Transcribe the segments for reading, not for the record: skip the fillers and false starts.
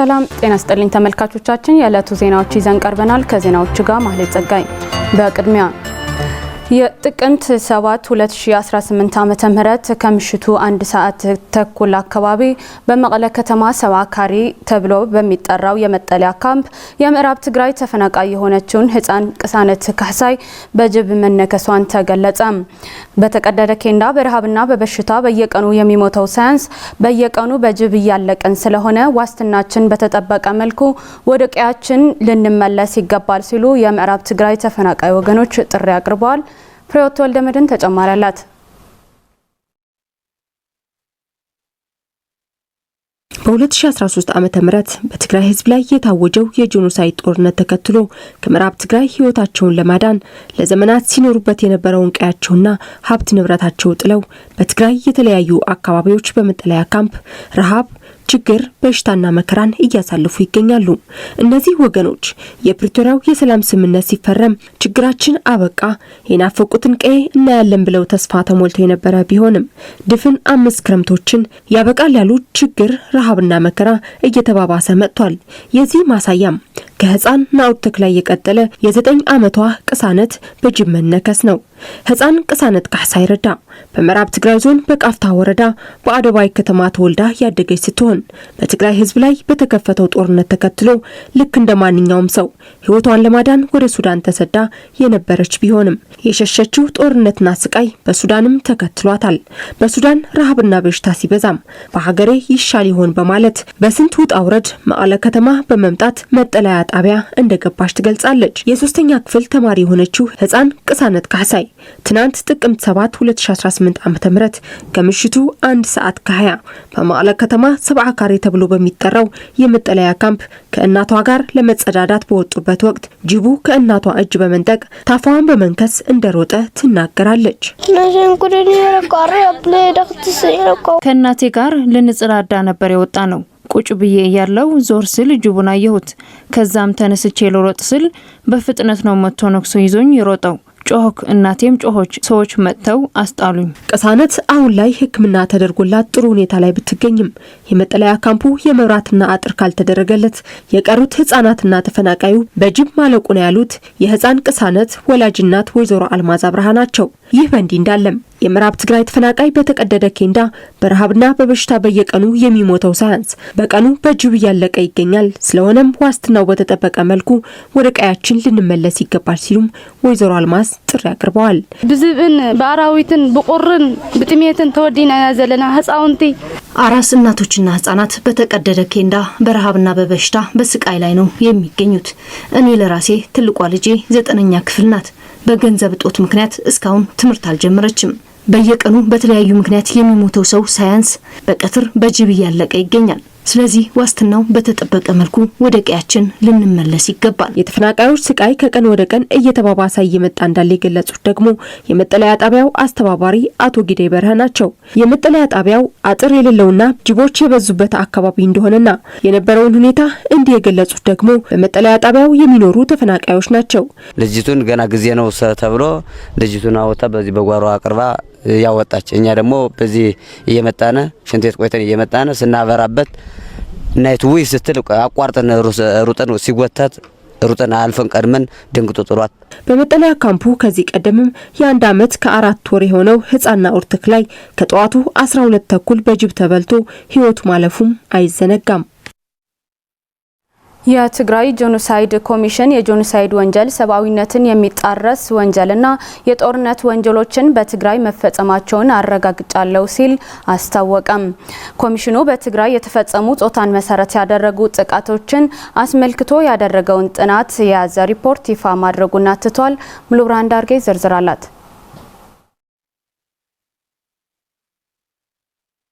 ሰላም ጤና ይስጥልኝ ተመልካቾቻችን የዕለቱ ዜናዎች ይዘን ቀርበናል ከዜናዎቹ ጋር ማህሌት ጸጋይ በቅድሚያ የጥቅምት 7 2018 ዓመተ ምህረት ከምሽቱ 1 ሰዓት ተኩል አካባቢ በመቀለ ከተማ ሰባካሪ ተብሎ በሚጠራው የመጠለያ ካምፕ የምዕራብ ትግራይ ተፈናቃይ የሆነችውን ህፃን ቅሳነት ካህሳይ በጅብ መነከሷን ተገለጸ። በተቀደደ ኬንዳ በረሃብና በበሽታ በየቀኑ የሚሞተው ሳያንስ በየቀኑ በጅብ ያለቀን ስለሆነ ዋስትናችን በተጠበቀ መልኩ ወደ ቀያችን ልንመለስ ይገባል ሲሉ የምዕራብ ትግራይ ተፈናቃይ ወገኖች ጥሪ አቅርበዋል። ፍሬዎት ወልደመድን ተጨማሪ አላት። በ2013 ዓመተ ምህረት በትግራይ ህዝብ ላይ የታወጀው የጄኖሳይድ ጦርነት ተከትሎ ከምዕራብ ትግራይ ህይወታቸውን ለማዳን ለዘመናት ሲኖሩበት የነበረውን ቀያቸውና ሀብት ንብረታቸው ጥለው በትግራይ የተለያዩ አካባቢዎች በመጠለያ ካምፕ ረሃብ ችግር በሽታና መከራን እያሳለፉ ይገኛሉ። እነዚህ ወገኖች የፕሪቶሪያው የሰላም ስምምነት ሲፈረም ችግራችን አበቃ የናፈቁትን ቀዬ እናያለን ብለው ተስፋ ተሞልተው የነበረ ቢሆንም ድፍን 5 ክረምቶችን ያበቃል ያሉት ችግር ረሃብና መከራ እየተባባሰ መጥቷል። የዚህ ማሳያም ከህፃን ናኦድ ተክላይ የቀጠለ የ9 ዓመቷ ቅሳነት በጅብ መነከስ ነው። ህፃን ቅሳነት ካህሳይ ረዳ በምዕራብ ትግራይ ዞን በቃፍታ ወረዳ በአደባይ ከተማ ተወልዳ ያደገች ስትሆን በትግራይ ህዝብ ላይ በተከፈተው ጦርነት ተከትሎ ልክ እንደማንኛውም ሰው ህይወቷን ለማዳን ወደ ሱዳን ተሰዳ የነበረች ቢሆንም የሸሸችው ጦርነትና ስቃይ በሱዳንም ተከትሏታል። በሱዳን ረሃብና በሽታ ሲበዛም በሀገሬ ይሻል ይሆን በማለት በስንት ውጣ ውረድ መቀለ ከተማ በመምጣት መጠለያ ጣቢያ እንደገባች ትገልጻለች። የ3ኛ ክፍል ተማሪ የሆነችው ህፃን ቅሳነት ካህሳይ ትናንት ጥቅምት 7 2018 ዓመተ ምህረት ከምሽቱ 1 ሰዓት ከ20 በመቀለ ከተማ ሰባካሪ ተብሎ በሚጠራው የመጠለያ ካምፕ ከእናቷ ጋር ለመጸዳዳት በወጡበት ወቅት ጅቡ ከእናቷ እጅ በመንጠቅ ታፋዋን በመንከስ እንደሮጠ ትናገራለች። ከእናቴ ጋር ልንጸዳዳ ነበር የወጣ ነው። ቁጭ ብዬ ያለው ዞር ስል ጅቡን አየሁት። ከዛም ተነስቼ ልሮጥ ስል በፍጥነት ነው መጥቶ ነክሶ ይዞኝ ይሮጠው። ጮክ እናቴም ጮሆች ሰዎች መጥተው አስጣሉኝ። ቅሳነት አሁን ላይ ህክምና ተደርጎላት ጥሩ ሁኔታ ላይ ብትገኝም የመጠለያ ካምፑ የመብራትና አጥር ካልተደረገለት የቀሩት ህፃናትና ተፈናቃዩ በጅብ ማለቁ ነው ያሉት የህፃን ቅሳነት ወላጅናት ወይዘሮ አልማዝ አብርሃ ናቸው። ይህ በእንዲህ እንዳለም የምዕራብ ትግራይ ተፈናቃይ በተቀደደ ኬንዳ በረሃብና በበሽታ በየቀኑ የሚሞተው ሳያንስ በቀኑ በጅብ ያለቀ ይገኛል። ስለሆነም ዋስትናው በተጠበቀ መልኩ ወደ ቀያችን ልንመለስ ይገባል ሲሉም ወይዘሮ አልማዝ ጥሪ አቅርበዋል። ብዝብን በአራዊትን በቁርን በጥሜትን ተወዲና ያዘለና ህፃውንቲ አራስ እናቶችና ህፃናት በተቀደደ ኬንዳ በረሃብና በበሽታ በስቃይ ላይ ነው የሚገኙት። እኔ ለራሴ ትልቋ ልጄ 9ኛ ክፍል ናት። በገንዘብ እጦት ምክንያት እስካሁን ትምህርት አልጀመረችም። በየቀኑ በተለያዩ ምክንያት የሚሞተው ሰው ሳያንስ በቀትር በጅብ ያለቀ ይገኛል። ስለዚህ ዋስትናው በተጠበቀ መልኩ ወደ ቀያችን ልንመለስ ይገባል። የተፈናቃዮች ስቃይ ከቀን ወደ ቀን እየተባባሰ እየመጣ እንዳለ የገለጹት ደግሞ የመጠለያ ጣቢያው አስተባባሪ አቶ ጊዴ በርሀ ናቸው። የመጠለያ ጣቢያው አጥር የሌለውና ጅቦች የበዙበት አካባቢ እንደሆነና የነበረውን ሁኔታ እንዲህ የገለጹት ደግሞ በመጠለያ ጣቢያው የሚኖሩ ተፈናቃዮች ናቸው። ልጅቱን ገና ጊዜ ነው ተብሎ ልጅቱን አወጣ በዚህ በጓሮ አቅርባ ያወጣች። እኛ ደግሞ በዚህ እየመጣነ ሽንቴት ቆይተን እየመጣነ ስናበራበት ናይት ዊ ስትል አቋርጠን ሩጠን ሲጎታት ሩጠን አልፈን ቀድመን ደንግጦ ጥሯት። በመጠለያ ካምፑ ከዚህ ቀደምም የ1 ዓመት ከ4 ወር የሆነው ህፃን ናኦድ ተክላይ ከጠዋቱ 12 ተኩል በጅብ ተበልቶ ህይወቱ ማለፉም አይዘነጋም። የትግራይ ጄኖሳይድ ኮሚሽን የጄኖሳይድ ወንጀል ሰብአዊነትን የሚጣረስ ወንጀልና የጦርነት ወንጀሎችን በትግራይ መፈጸማቸውን አረጋግጫለሁ ሲል አስታወቀም። ኮሚሽኑ በትግራይ የተፈጸሙ ጾታን መሰረት ያደረጉ ጥቃቶችን አስመልክቶ ያደረገውን ጥናት የያዘ ሪፖርት ይፋ ማድረጉን አትቷል። ሙሉብራን ዳርጌ ዝርዝር አላት።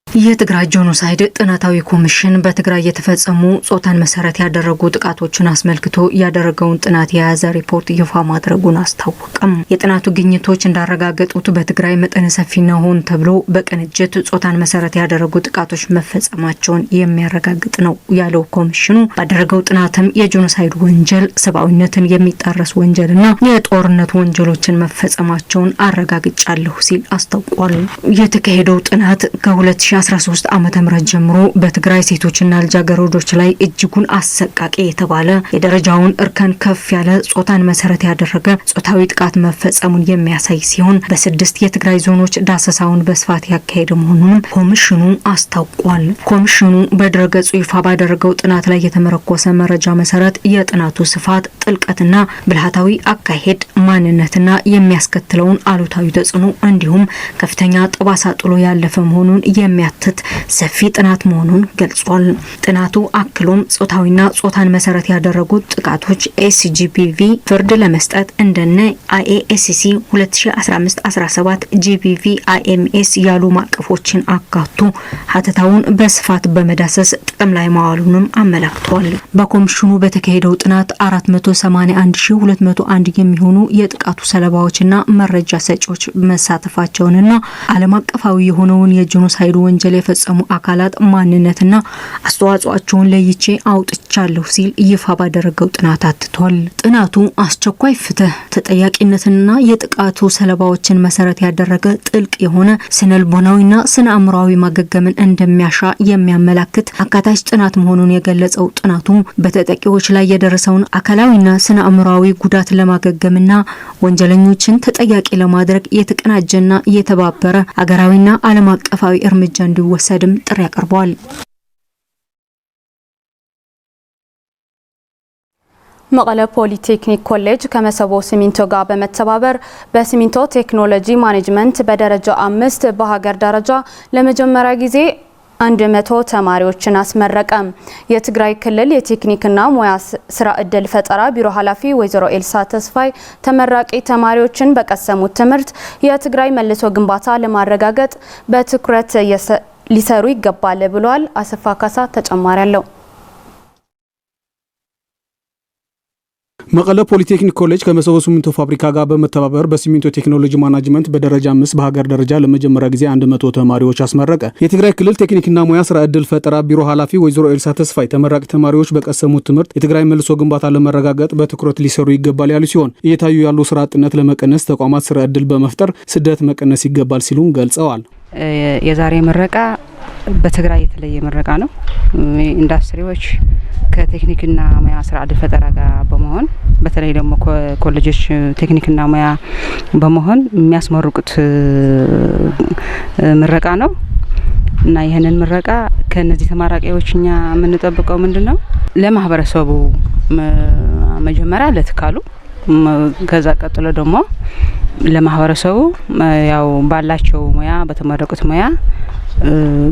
የትግራይ ጄኖሳይድ ጥናታዊ ኮሚሽን በትግራይ የተፈጸሙ ጾታን መሰረት ያደረጉ ጥቃቶችን አስመልክቶ ያደረገውን ጥናት የያዘ ሪፖርት ይፋ ማድረጉን አስታወቀም። የጥናቱ ግኝቶች እንዳረጋገጡት በትግራይ መጠነ ሰፊና ሆን ተብሎ በቅንጅት ጾታን መሰረት ያደረጉ ጥቃቶች መፈጸማቸውን የሚያረጋግጥ ነው ያለው ኮሚሽኑ ባደረገው ጥናትም የጄኖሳይድ ወንጀል ሰብአዊነትን የሚጣረስ ወንጀልና የጦርነት ወንጀሎችን መፈጸማቸውን አረጋግጫለሁ ሲል አስታውቋል። የተካሄደው ጥናት ከ20 ከ2013 ዓ.ም ጀምሮ በትግራይ ሴቶችና ልጃገረዶች ላይ እጅጉን አሰቃቂ የተባለ የደረጃውን እርከን ከፍ ያለ ጾታን መሰረት ያደረገ ጾታዊ ጥቃት መፈጸሙን የሚያሳይ ሲሆን በ6 የትግራይ ዞኖች ዳሰሳውን በስፋት ያካሄደ መሆኑን ኮሚሽኑ አስታውቋል። ኮሚሽኑ በድረገጹ ይፋ ባደረገው ጥናት ላይ የተመረኮሰ መረጃ መሰረት የጥናቱ ስፋት፣ ጥልቀትና ብልሃታዊ አካሄድ ማንነትና የሚያስከትለውን አሉታዊ ተጽዕኖ እንዲሁም ከፍተኛ ጠባሳ ጥሎ ያለፈ መሆኑን የሚያትት ሰፊ ጥናት መሆኑን ገልጿል። ጥናቱ አክሎም ጾታዊና ጾታን መሰረት ያደረጉ ጥቃቶች ኤስጂቢቪ ፍርድ ለመስጠት እንደነ አይኤኤስሲ 2015-17 ጂቢቪ አይኤምኤስ ያሉ ማቀፎችን አካቶ ሀተታውን በስፋት በመዳሰስ ጥቅም ላይ ማዋሉንም አመላክቷል። በኮሚሽኑ በተካሄደው ጥናት 481201 የሚሆኑ የጥቃቱ ሰለባዎችና መረጃ ሰጪዎች መሳተፋቸውንና ዓለም አቀፋዊ የሆነውን የጄኖሳይድ ወንጀል የፈጸሙ አካላት ማንነትና አስተዋጽኦአቸውን ለይቼ አውጥቻለሁ ሲል ይፋ ባደረገው ጥናት አትቷል። ጥናቱ አስቸኳይ ፍትህ፣ ተጠያቂነትና የጥቃቱ ሰለባዎችን መሰረት ያደረገ ጥልቅ የሆነ ስነልቦናዊና ስነ አእምሯዊ ማገገምን እንደሚያሻ የሚያመላክት አካታች ጥናት መሆኑን የገለጸው ጥናቱ በተጠቂዎች ላይ የደረሰውን አካላዊና ስነ አእምሯዊ ጉዳት ለማገገምና ወንጀለኞችን ተጠያቂ ለማድረግ የተቀናጀና የተባበረ አገራዊና ዓለም አቀፋዊ እርምጃ እንዲወሰድም ጥሪ ያቀርበዋል። መቀለ ፖሊቴክኒክ ኮሌጅ ከመሰቦ ሲሚንቶ ጋር በመተባበር በሲሚንቶ ቴክኖሎጂ ማኔጅመንት በደረጃ 5 በሀገር ደረጃ ለመጀመሪያ ጊዜ 100 ተማሪዎችን አስመረቀ። የትግራይ ክልል የቴክኒክና ሙያ ስራ እድል ፈጠራ ቢሮ ኃላፊ ወይዘሮ ኤልሳ ተስፋይ ተመራቂ ተማሪዎችን በቀሰሙት ትምህርት የትግራይ መልሶ ግንባታ ለማረጋገጥ በትኩረት ሊሰሩ ይገባል ብሏል። አሰፋ ካሳ ተጨማሪ አለው። መቀለ ፖሊቴክኒክ ኮሌጅ ከመሰቦ ሲሚንቶ ፋብሪካ ጋር በመተባበር በሲሚንቶ ቴክኖሎጂ ማኔጅመንት በደረጃ 5 በሀገር ደረጃ ለመጀመሪያ ጊዜ 100 ተማሪዎች አስመረቀ። የትግራይ ክልል ቴክኒክና ሙያ ስራ እድል ፈጠራ ቢሮ ኃላፊ ወይዘሮ ኤልሳ ተስፋይ ተመራቂ ተማሪዎች በቀሰሙት ትምህርት የትግራይ መልሶ ግንባታ ለመረጋገጥ በትኩረት ሊሰሩ ይገባል ያሉ ሲሆን እየታዩ ያሉ ስራ አጥነት ለመቀነስ ተቋማት ስራ እድል በመፍጠር ስደት መቀነስ ይገባል ሲሉም ገልጸዋል። የዛሬ ምረቃ በትግራይ የተለየ ምረቃ ነው። ኢንዱስትሪዎች ከቴክኒክና ሙያ ስራ እድል ፈጠራ ጋር በመሆን በተለይ ደግሞ ኮሌጆች ቴክኒክና ሙያ በመሆን የሚያስመርቁት ምረቃ ነው እና ይህንን ምረቃ ከነዚህ ተመራቂዎች እኛ የምንጠብቀው ምንድነው? ለማህበረሰቡ መጀመሪያ ለትካሉ ከዛ ቀጥሎ ደግሞ ለማህበረሰቡ ያው ባላቸው ሙያ በተመረቁት ሙያ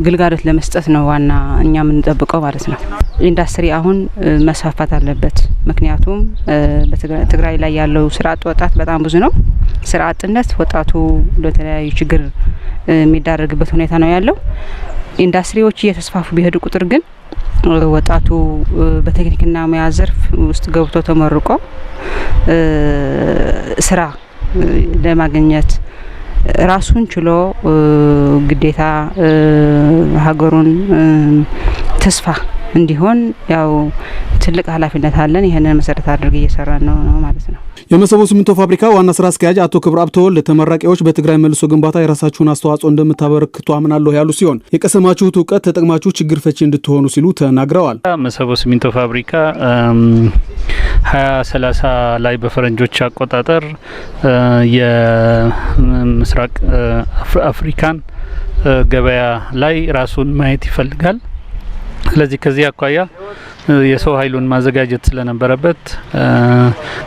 ግልጋሎት ለመስጠት ነው ዋና እኛ የምንጠብቀው ማለት ነው። ኢንዱስትሪ አሁን መስፋፋት አለበት። ምክንያቱም በትግራይ ላይ ያለው ስራ አጥ ወጣት በጣም ብዙ ነው። ስራ አጥነት ወጣቱ ለተለያዩ ችግር የሚዳረግበት ሁኔታ ነው ያለው። ኢንዱስትሪዎች እየተስፋፉ ቢሄዱ ቁጥር ግን ወጣቱ በቴክኒክና ሙያ ዘርፍ ውስጥ ገብቶ ተመርቆ ስራ ለማግኘት ራሱን ችሎ ግዴታ ሀገሩን ተስፋ እንዲሆን ያው ትልቅ ኃላፊነት አለን። ይሄንን መሰረት አድርገን እየሰራን ነው ማለት ነው። የመሰቦ ሲሚንቶ ፋብሪካ ዋና ስራ አስኪያጅ አቶ ክብረአብ ተወልደ ተመራቂዎች በትግራይ መልሶ ግንባታ የራሳችሁን አስተዋጽኦ እንደምታበረክቱ አምናለሁ ያሉ ሲሆን የቀሰማችሁት እውቀት ተጠቅማችሁ ችግር ፈቺ እንድትሆኑ ሲሉ ተናግረዋል። መሰቦ ሲሚንቶ ፋብሪካ 2030 ላይ በፈረንጆች አቆጣጠር የምስራቅ አፍሪካን ገበያ ላይ ራሱን ማየት ይፈልጋል። ስለዚህ ከዚህ አኳያ የሰው ኃይሉን ማዘጋጀት ስለነበረበት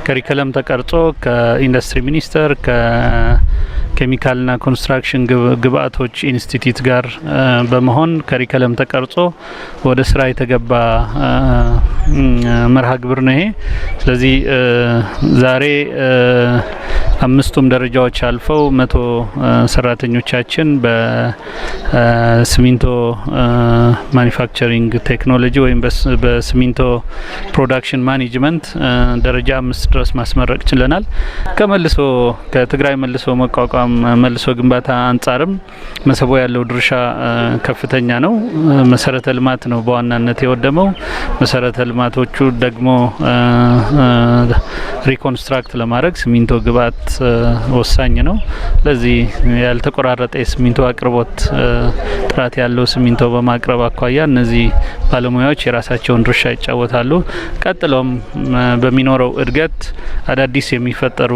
ከሪከለም ተቀርጾ ከኢንዱስትሪ ሚኒስቴር ከኬሚካልና ኮንስትራክሽን ግብአቶች ኢንስቲትዩት ጋር በመሆን ከሪከለም ተቀርጾ ወደ ስራ የተገባ መርሃ ግብር ነው ይሄ። ስለዚህ ዛሬ አምስቱም ደረጃዎች አልፈው 100 ሰራተኞቻችን በሲሚንቶ ማኒፋክቸሪንግ ቴክኖሎጂ ወይም በሲሚንቶ ፕሮዳክሽን ማኔጅመንት ደረጃ 5 ድረስ ማስመረቅ ችለናል። ከትግራይ መልሶ መቋቋም መልሶ ግንባታ አንጻርም መሰቦ ያለው ድርሻ ከፍተኛ ነው። መሰረተ ልማት ነው በዋናነት የወደመው። መሰረተ ልማቶቹ ደግሞ ሪኮንስትራክት ለማድረግ ሲሚንቶ ግብአት ወሳኝ ነው። ለዚህ ያልተቆራረጠ የሲሚንቶ አቅርቦት ጥራት ያለው ሲሚንቶ በማቅረብ አኳያ እነዚህ ባለሙያዎች የራሳቸውን ድርሻ ይጫወታሉ። ቀጥሎም በሚኖረው እድገት አዳዲስ የሚፈጠሩ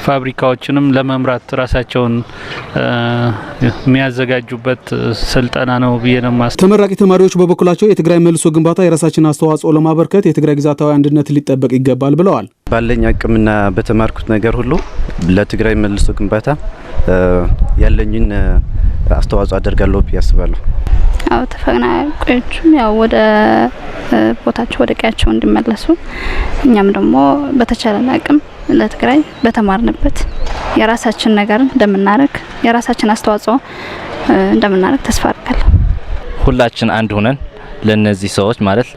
ፋብሪካዎችንም ለመምራት ራሳቸውን የሚያዘጋጁበት ስልጠና ነው ብዬ ነው ማስ ተመራቂ ተማሪዎች በበኩላቸው የትግራይ መልሶ ግንባታ የራሳችን አስተዋጽኦ ለማበርከት የትግራይ ግዛታዊ አንድነት ሊጠበቅ ይገባል ብለዋል። ባለኝ አቅምና በተማርኩት ነገር ሁሉ ለትግራይ መልሶ ግንባታ ያለኝን አስተዋጽኦ አደርጋለሁ ብዬ አስባለሁ። አው ተፈናቃዮችም ያው ወደ ቦታቸው ወደ ቀያቸው እንዲመለሱ እኛም ደግሞ በተቻለን አቅም ለትግራይ በተማርንበት የራሳችን ነገር እንደምናረግ የራሳችን አስተዋጽኦ እንደምናረግ ተስፋ አድርጋለሁ። ሁላችን አንድ ሆነን ለነዚህ ሰዎች ማለት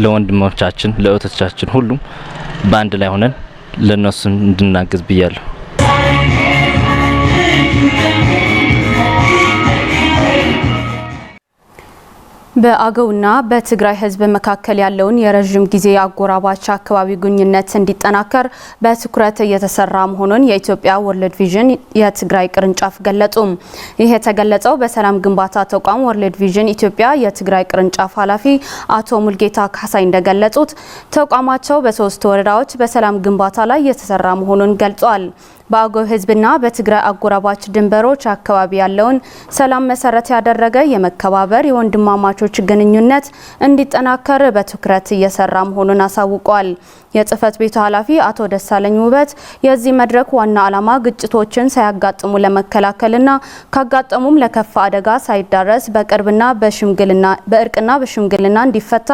ለወንድሞቻችን ለእህቶቻችን ሁሉም በአንድ ላይ ሆነን ለነሱ እንድናገዝ ብያለሁ። በአገውና በትግራይ ህዝብ መካከል ያለውን የረጅም ጊዜ አጎራባች አካባቢ ግንኙነት እንዲጠናከር በትኩረት እየተሰራ መሆኑን የኢትዮጵያ ወርልድ ቪዥን የትግራይ ቅርንጫፍ ገለጹ። ይህ የተገለጸው በሰላም ግንባታ ተቋም ወርልድ ቪዥን ኢትዮጵያ የትግራይ ቅርንጫፍ ኃላፊ አቶ ሙልጌታ ካሳይ እንደገለጹት ተቋማቸው በ3 ወረዳዎች በሰላም ግንባታ ላይ እየተሰራ መሆኑን ገልጿል። በአገው ህዝብና በትግራይ አጎራባች ድንበሮች አካባቢ ያለውን ሰላም መሰረት ያደረገ የመከባበር የወንድማማቾች ግንኙነት እንዲጠናከር በትኩረት እየሰራ መሆኑን አሳውቋል። የጽህፈት ቤቱ ኃላፊ አቶ ደሳለኝ ውበት የዚህ መድረክ ዋና ዓላማ ግጭቶችን ሳያጋጥሙ ለመከላከልና ካጋጠሙም ለከፋ አደጋ ሳይዳረስ በእርቅና በሽምግልና እንዲፈታ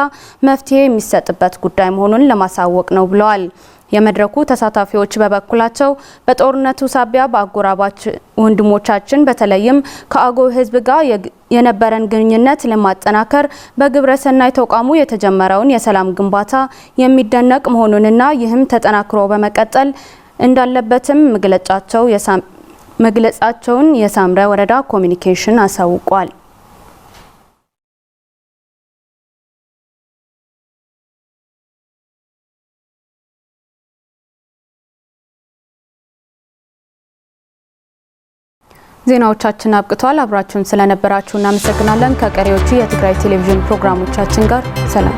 መፍትሄ የሚሰጥበት ጉዳይ መሆኑን ለማሳወቅ ነው ብለዋል። የመድረኩ ተሳታፊዎች በበኩላቸው በጦርነቱ ሳቢያ በአጎራባች ወንድሞቻችን በተለይም ከአገው ህዝብ ጋር የነበረን ግንኙነት ለማጠናከር በግብረ ሰናይ ተቋሙ የተጀመረውን የሰላም ግንባታ የሚደነቅ መሆኑንና ይህም ተጠናክሮ በመቀጠል እንዳለበትም መግለጻቸውን የሳምረ ወረዳ ኮሚኒኬሽን አሳውቋል። ዜናዎቻችን አብቅቷል። አብራችሁን ስለነበራችሁ እናመሰግናለን። ከቀሪዎቹ የትግራይ ቴሌቪዥን ፕሮግራሞቻችን ጋር ሰላም።